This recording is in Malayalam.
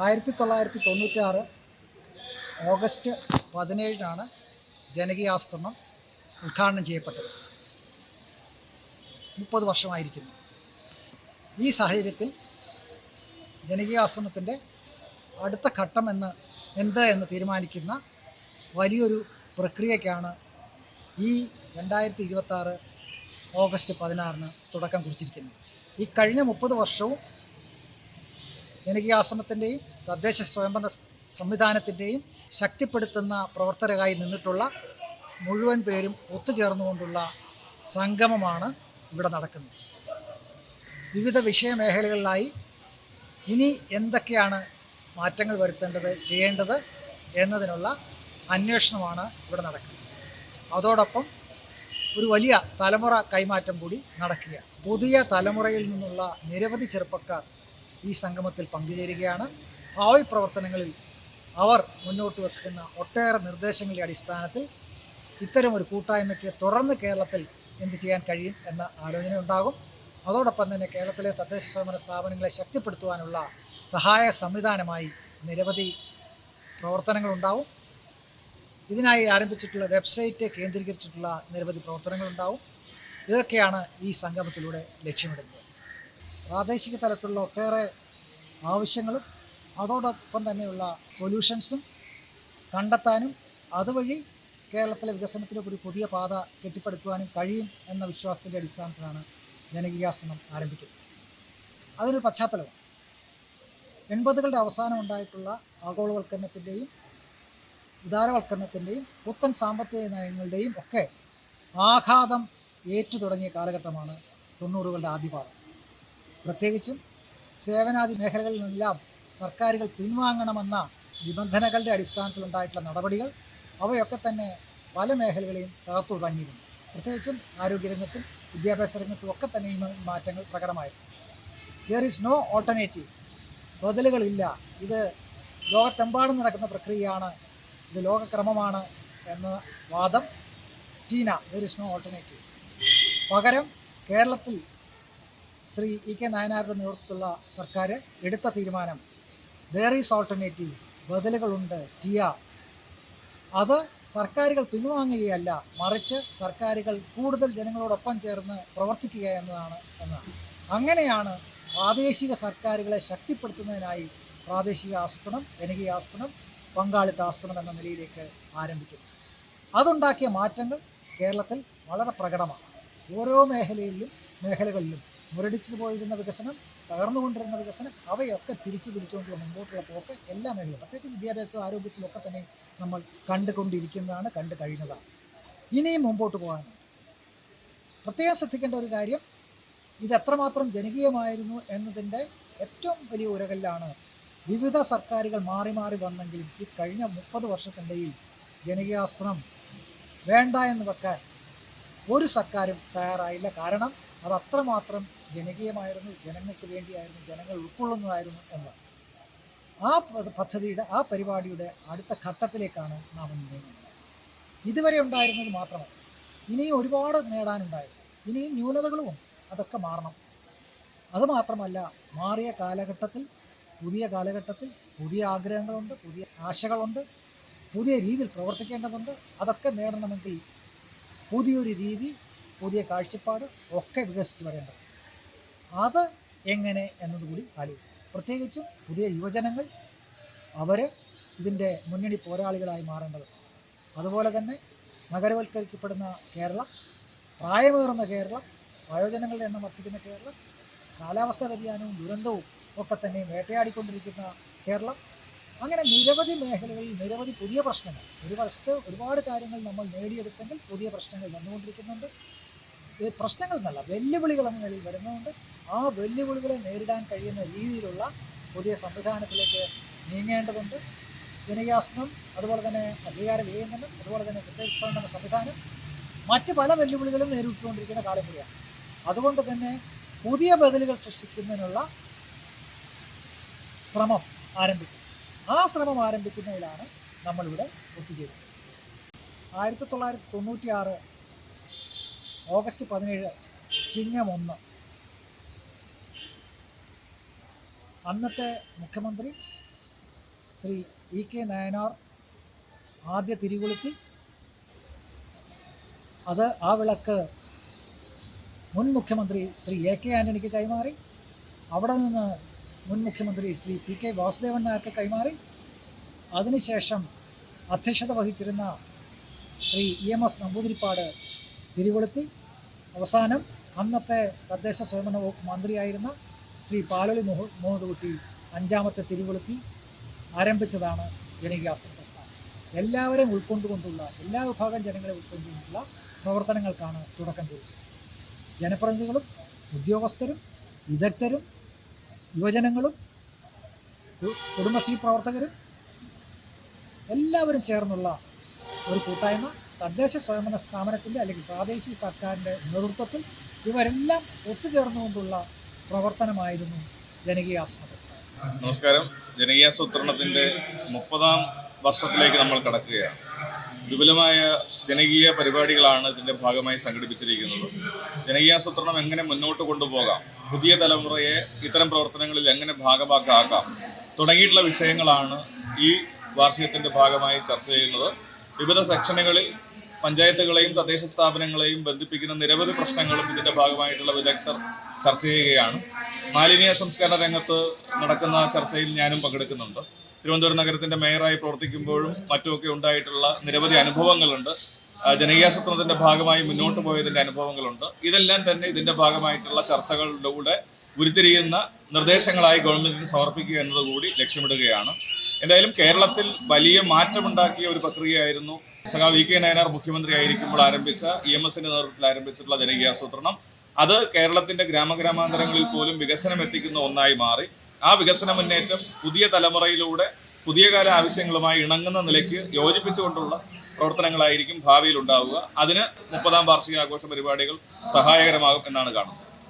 1996 ഓഗസ്റ്റ് 17 ജനകീയാസൂത്രണം ഉദ്ഘാടനം ചെയ്യപ്പെട്ടത്. 30 വർഷമായിരിക്കുന്നു. ഈ സാഹചര്യത്തിൽ ജനകീയാസൂത്രണത്തിൻ്റെ അടുത്ത ഘട്ടം എന്ന് തീരുമാനിക്കുന്ന വലിയൊരു പ്രക്രിയയ്ക്കാണ് ഈ 2026 ഓഗസ്റ്റ് 16 തുടക്കം കുറിച്ചിരിക്കുന്നത്. ഈ കഴിഞ്ഞ 30 വർഷവും ജനകീയാസൂത്രണത്തിൻ്റെയും തദ്ദേശ സ്വയംഭരണ സംവിധാനത്തിൻ്റെയും ശക്തിപ്പെടുത്തുന്ന പ്രവർത്തകരായി നിന്നിട്ടുള്ള മുഴുവൻ പേരും ഒത്തുചേർന്നുകൊണ്ടുള്ള സംഗമമാണ് ഇവിടെ നടക്കുന്നത്. വിവിധ വിഷയമേഖലകളിലായി ഇനി എന്തൊക്കെയാണ് മാറ്റങ്ങൾ വരുത്തേണ്ടത്, ചെയ്യേണ്ടത് എന്നതിനുള്ള അന്വേഷണമാണ് ഇവിടെ നടക്കുന്നത്. അതോടൊപ്പം ഒരു വലിയ തലമുറ കൈമാറ്റം കൂടി നടക്കുക. പുതിയ തലമുറയിൽ നിന്നുള്ള നിരവധി ചെറുപ്പക്കാർ ഈ സംഗമത്തിൽ പങ്കുചേരുകയാണ്. ഭാവി പ്രവർത്തനങ്ങളിൽ അവർ മുന്നോട്ട് വെക്കുന്ന ഒട്ടേറെ നിർദ്ദേശങ്ങളുടെ അടിസ്ഥാനത്തിൽ ഇത്തരമൊരു കൂട്ടായ്മയ്ക്ക് തുടർന്ന് കേരളത്തിൽ എന്ത് ചെയ്യാൻ കഴിയും എന്ന ആലോചനയുണ്ടാകും. അതോടൊപ്പം തന്നെ കേരളത്തിലെ തദ്ദേശ സ്വയംഭരണ സ്ഥാപനങ്ങളെ ശക്തിപ്പെടുത്തുവാനുള്ള സഹായ സംവിധാനമായി നിരവധി പ്രവർത്തനങ്ങളുണ്ടാവും. ഇതിനായി ആരംഭിച്ചിട്ടുള്ള വെബ്സൈറ്റ് കേന്ദ്രീകരിച്ചിട്ടുള്ള നിരവധി പ്രവർത്തനങ്ങളുണ്ടാവും. ഇതൊക്കെയാണ് ഈ സംഗമത്തിലൂടെ ലക്ഷ്യമിടുന്നത്. പ്രാദേശിക തലത്തിലുള്ള ഒട്ടേറെ ആവശ്യങ്ങളും അതോടൊപ്പം തന്നെയുള്ള സൊല്യൂഷൻസും കണ്ടെത്താനും അതുവഴി കേരളത്തിലെ വികസനത്തിന് ഒരു പുതിയ പാത കെട്ടിപ്പടുക്കുവാനും കഴിയും എന്ന വിശ്വാസത്തിൻ്റെ അടിസ്ഥാനത്തിലാണ് ജനകീയാസൂത്രണം ആരംഭിക്കുന്നത്. അതിനൊരു പശ്ചാത്തലമാണ് 80കളുടെ അവസാനം ഉണ്ടായിട്ടുള്ള ആഗോളവൽക്കരണത്തിൻ്റെയും ഉദാരവൽക്കരണത്തിൻ്റെയും പുത്തൻ സാമ്പത്തിക നയങ്ങളുടെയും ഒക്കെ ആഘാതം ഏറ്റു തുടങ്ങിയ കാലഘട്ടമാണ് 90കളുടെ ആദ്യപാദം. പ്രത്യേകിച്ചും സേവനാദി മേഖലകളിൽ നിന്നെല്ലാം സർക്കാരുകൾ പിൻവാങ്ങണമെന്ന നിബന്ധനകളുടെ അടിസ്ഥാനത്തിലുണ്ടായിട്ടുള്ള നടപടികൾ അവയൊക്കെ തന്നെ പല മേഖലകളെയും തകർത്തു തുടങ്ങിയിരുന്നു. പ്രത്യേകിച്ചും ആരോഗ്യരംഗത്തും വിദ്യാഭ്യാസ രംഗത്തും ഒക്കെ തന്നെ ഈ മാറ്റങ്ങൾ പ്രകടമായിരുന്നു. ദെയർ ഈസ് നോ ഓൾട്ടർനേറ്റീവ്, ബദലുകളില്ല. ഇത് ലോകത്തെമ്പാടും നടക്കുന്ന പ്രക്രിയയാണ്, ഇത് ലോകക്രമമാണ് എന്ന വാദം TINA, there is no alternative. പകരം കേരളത്തിൽ ശ്രീ ഇ.കെ. നായനാരുടെ നേതൃത്വത്തിലുള്ള സർക്കാർ എടുത്ത തീരുമാനം ദെയർ ഈസ് ഓൾട്ടർനേറ്റീവ്, ബദലുകളുണ്ട്, ടിയ. അത് സർക്കാരുകൾ പിൻവാങ്ങുകയല്ല, മറിച്ച് സർക്കാരുകൾ കൂടുതൽ ജനങ്ങളോടൊപ്പം ചേർന്ന് പ്രവർത്തിക്കുക എന്നതാണ്. അങ്ങനെയാണ് പ്രാദേശിക സർക്കാരുകളെ ശക്തിപ്പെടുത്തുന്നതിനായി പ്രാദേശിക ആസൂത്രണം, ജനകീയാസൂത്രണം, പങ്കാളിത്ത ആസൂത്രണം എന്ന നിലയിലേക്ക് ആരംഭിക്കുന്നത്. അതുണ്ടാക്കിയ മാറ്റങ്ങൾ കേരളത്തിൽ വളരെ പ്രകടമാണ്. ഓരോ മേഖലകളിലും മുരടിച്ചു പോയിരുന്ന വികസനം, തകർന്നുകൊണ്ടിരുന്ന വികസനം, അവയൊക്കെ തിരിച്ചു പിടിച്ചുകൊണ്ടുള്ള മുമ്പോട്ടുള്ള പോക്ക് എല്ലാ മേഖലയും, പ്രത്യേകിച്ച് വിദ്യാഭ്യാസവും ആരോഗ്യത്തിലൊക്കെ തന്നെ നമ്മൾ കണ്ടുകൊണ്ടിരിക്കുന്നതാണ്, കണ്ടു കഴിഞ്ഞതാണ്. ഇനിയും മുമ്പോട്ട് പോകാനും പ്രത്യേകം ശ്രദ്ധിക്കേണ്ട ഒരു കാര്യം, ഇത് എത്രമാത്രം ജനകീയമായിരുന്നു എന്നതിൻ്റെ ഏറ്റവും വലിയ ഉരകല്ലാണ് വിവിധ സർക്കാരുകൾ മാറി മാറി വന്നെങ്കിലും ഈ കഴിഞ്ഞ 30 വർഷത്തിനിടയിൽ ജനകീയാസൂത്രണം വേണ്ട എന്ന് വെക്കാൻ ഒരു സർക്കാരും തയ്യാറായില്ല. കാരണം അത് അത്രമാത്രം ജനകീയമായിരുന്നു, ജനങ്ങൾക്ക് വേണ്ടിയായിരുന്നു, ജനങ്ങൾ ഉൾക്കൊള്ളുന്നതായിരുന്നു എന്നതാണ്. ആ പദ്ധതിയുടെ, ആ പരിപാടിയുടെ അടുത്ത ഘട്ടത്തിലേക്കാണ് നാം നീങ്ങുന്നത്. ഇതുവരെ ഉണ്ടായിരുന്നത് മാത്രമല്ല, ഇനിയും ഒരുപാട് നേടാനുണ്ടായിരുന്നു. ഇനിയും ന്യൂനതകളുമുണ്ട്, അതൊക്കെ മാറണം. അതുമാത്രമല്ല, മാറിയ കാലഘട്ടത്തിൽ, പുതിയ കാലഘട്ടത്തിൽ പുതിയ ആഗ്രഹങ്ങളുണ്ട്, പുതിയ ആശകളുണ്ട്, പുതിയ രീതിയിൽ പ്രവർത്തിക്കേണ്ടതുണ്ട്. അതൊക്കെ നേടണമെങ്കിൽ പുതിയൊരു രീതി, പുതിയ കാഴ്ചപ്പാട് ഒക്കെ വികസിച്ച് വരേണ്ടത്. അത് എങ്ങനെ എന്നതുകൂടി ആലോചിക്കും. പ്രത്യേകിച്ചും പുതിയ യുവജനങ്ങൾ, അവർ ഇതിൻ്റെ മുന്നണി പോരാളികളായി മാറേണ്ടതുണ്ട്. അതുപോലെ തന്നെ നഗരവൽക്കരിക്കപ്പെടുന്ന കേരളം, പ്രായമേറുന്ന കേരളം, വയോജനങ്ങളുടെ എണ്ണം വർദ്ധിക്കുന്ന കേരളം, കാലാവസ്ഥാ വ്യതിയാനവും ദുരന്തവും ഒക്കെ തന്നെ വേട്ടയാടിക്കൊണ്ടിരിക്കുന്ന കേരളം, അങ്ങനെ നിരവധി മേഖലകളിൽ നിരവധി പുതിയ പ്രശ്നങ്ങൾ, ഒരു വർഷത്ത് ഒരുപാട് കാര്യങ്ങൾ നമ്മൾ നേടിയെടുത്തെങ്കിൽ പുതിയ പ്രശ്നങ്ങൾ വന്നുകൊണ്ടിരിക്കുന്നുണ്ട്. പ്രശ്നങ്ങൾ എന്നല്ല, വെല്ലുവിളികൾ എന്ന നിലയിൽ വരുന്നുണ്ട്. ആ വെല്ലുവിളികളെ നേരിടാൻ കഴിയുന്ന രീതിയിലുള്ള പുതിയ സംവിധാനത്തിലേക്ക് നീങ്ങേണ്ടതുണ്ട്. ജനകീയാസൂത്രണം, അതുപോലെ തന്നെ അധികാര വികേന്ദ്രീകരണം, അതുപോലെ തന്നെ തദ്ദേശ സ്വയംഭരണ സംവിധാനം, മറ്റ് പല വെല്ലുവിളികളും നേരിട്ടുകൊണ്ടിരിക്കുന്ന കാലം കൂടിയാണ്. അതുകൊണ്ട് തന്നെ പുതിയ ബദലുകൾ സൃഷ്ടിക്കുന്നതിനുള്ള ശ്രമം ആരംഭിക്കും. ആ ശ്രമം ആരംഭിക്കുന്നതിലാണ് നമ്മളിവിടെ ഒത്തുചേരുന്നത്. 1996 ഓഗസ്റ്റ് 17 ചിങ്ങം 1 അന്നത്തെ മുഖ്യമന്ത്രി ശ്രീ ഇ കെ നായനാർ ആദ്യ തിരികൊളുത്തി. അത് ആ വിളക്ക് മുൻ മുഖ്യമന്ത്രി ശ്രീ എ കെ ആൻ്റണിക്ക് കൈമാറി. അവിടെ നിന്ന് മുൻ മുഖ്യമന്ത്രി ശ്രീ പി കെ വാസുദേവൻ നായർക്ക് കൈമാറി. അതിനുശേഷം അധ്യക്ഷത വഹിച്ചിരുന്ന ശ്രീ EMS നമ്പൂതിരിപ്പാട് തിരികൊളുത്തി. അവസാനം അന്നത്തെ തദ്ദേശ സ്വയംഭരണ വകുപ്പ് മന്ത്രിയായിരുന്ന ശ്രീ പാലൊളി മുഹമ്മദ് കുട്ടി അഞ്ചാമത്തെ തിരികൊളുത്തി ആരംഭിച്ചതാണ് ജനകീയാസൂത്രണ പ്രസ്ഥാനം. എല്ലാവരും ഉൾക്കൊണ്ടുകൊണ്ടുള്ള, എല്ലാ വിഭാഗം ജനങ്ങളെ ഉൾക്കൊണ്ടുകൊണ്ടുള്ള പ്രവർത്തനങ്ങൾക്കാണ് തുടക്കം കുറിച്ചത്. ജനപ്രതിനിധികളും ഉദ്യോഗസ്ഥരും വിദഗ്ധരും യുവജനങ്ങളും കുടുംബശ്രീ പ്രവർത്തകരും എല്ലാവരും ചേർന്നുള്ള ഒരു കൂട്ടായ്മ, തദ്ദേശ സ്വയംഭരണ സ്ഥാപനത്തിൻ്റെ അല്ലെങ്കിൽ പ്രാദേശിക സർക്കാരിൻ്റെ നേതൃത്വത്തിൽ ഇവരെല്ലാം ഒത്തുചേർന്നുകൊണ്ടുള്ള പ്രവർത്തനമായിരുന്നു ജനകീയാസൂത്രണ പ്രസ്ഥാനം. നമസ്കാരം. ജനകീയാസൂത്രണത്തിൻ്റെ 30ാം വർഷത്തിലേക്ക് നമ്മൾ കടക്കുകയാണ്. വിപുലമായ ജനകീയ പരിപാടികളാണ് ഇതിൻ്റെ ഭാഗമായി സംഘടിപ്പിച്ചിരിക്കുന്നത്. ജനകീയാസൂത്രണം എങ്ങനെ മുന്നോട്ട് കൊണ്ടുപോകാം, പുതിയ തലമുറയെ ഇത്തരം പ്രവർത്തനങ്ങളിൽ എങ്ങനെ ഭാഗഭാക്കാക്കാം തുടങ്ങിയിട്ടുള്ള വിഷയങ്ങളാണ് ഈ വാർഷികത്തിൻ്റെ ഭാഗമായി ചർച്ച ചെയ്യുന്നത്. വിവിധ സെക്ഷനുകളിൽ പഞ്ചായത്തുകളെയും തദ്ദേശ സ്ഥാപനങ്ങളെയും ബന്ധിപ്പിക്കുന്ന നിരവധി പ്രശ്നങ്ങളും ഇതിൻ്റെ ഭാഗമായിട്ടുള്ള വിദഗ്ധർ ചർച്ച ചെയ്യുകയാണ്. മാലിന്യ സംസ്കരണ രംഗത്ത് നടക്കുന്ന ചർച്ചയിൽ ഞാനും പങ്കെടുക്കുന്നുണ്ട്. തിരുവനന്തപുരം നഗരത്തിൻ്റെ മേയറായി പ്രവർത്തിക്കുമ്പോഴും മറ്റുമൊക്കെ ഉണ്ടായിട്ടുള്ള നിരവധി അനുഭവങ്ങളുണ്ട്. ജനകീയാസൂത്രണത്തിൻ്റെ ഭാഗമായി മുന്നോട്ട് പോയതിൻ്റെ അനുഭവങ്ങളുണ്ട്. ഇതെല്ലാം തന്നെ ഇതിൻ്റെ ഭാഗമായിട്ടുള്ള ചർച്ചകളിലൂടെ ഉരുത്തിരിയുന്ന നിർദ്ദേശങ്ങളായി ഗവൺമെൻറ്റിന് സമർപ്പിക്കുക എന്നതുകൂടി ലക്ഷ്യമിടുകയാണ്. എന്തായാലും കേരളത്തിൽ വലിയ മാറ്റമുണ്ടാക്കിയ ഒരു പ്രക്രിയയായിരുന്നു സഖാവ് ഇ കെ നായനാർ മുഖ്യമന്ത്രി ആയിരിക്കുമ്പോൾ ആരംഭിച്ച EMSന്റെ നേതൃത്വത്തിൽ ആരംഭിച്ചിട്ടുള്ള ജനകീയാസൂത്രണം. അത് കേരളത്തിൻ്റെ ഗ്രാമഗ്രാമാന്തരങ്ങളിൽ പോലും വികസനം എത്തിക്കുന്ന ഒന്നായി മാറി. ആ വികസന മുന്നേറ്റം പുതിയ തലമുറയിലൂടെ പുതിയ കാല ആവശ്യങ്ങളുമായി ഇണങ്ങുന്ന നിലയ്ക്ക് യോജിപ്പിച്ചുകൊണ്ടുള്ള പ്രവർത്തനങ്ങളായിരിക്കും ഭാവിയിൽ ഉണ്ടാവുക. അതിന് 30ാം വാർഷികാഘോഷ പരിപാടികൾ സഹായകരമാകും എന്നാണ് കാണുന്നത്.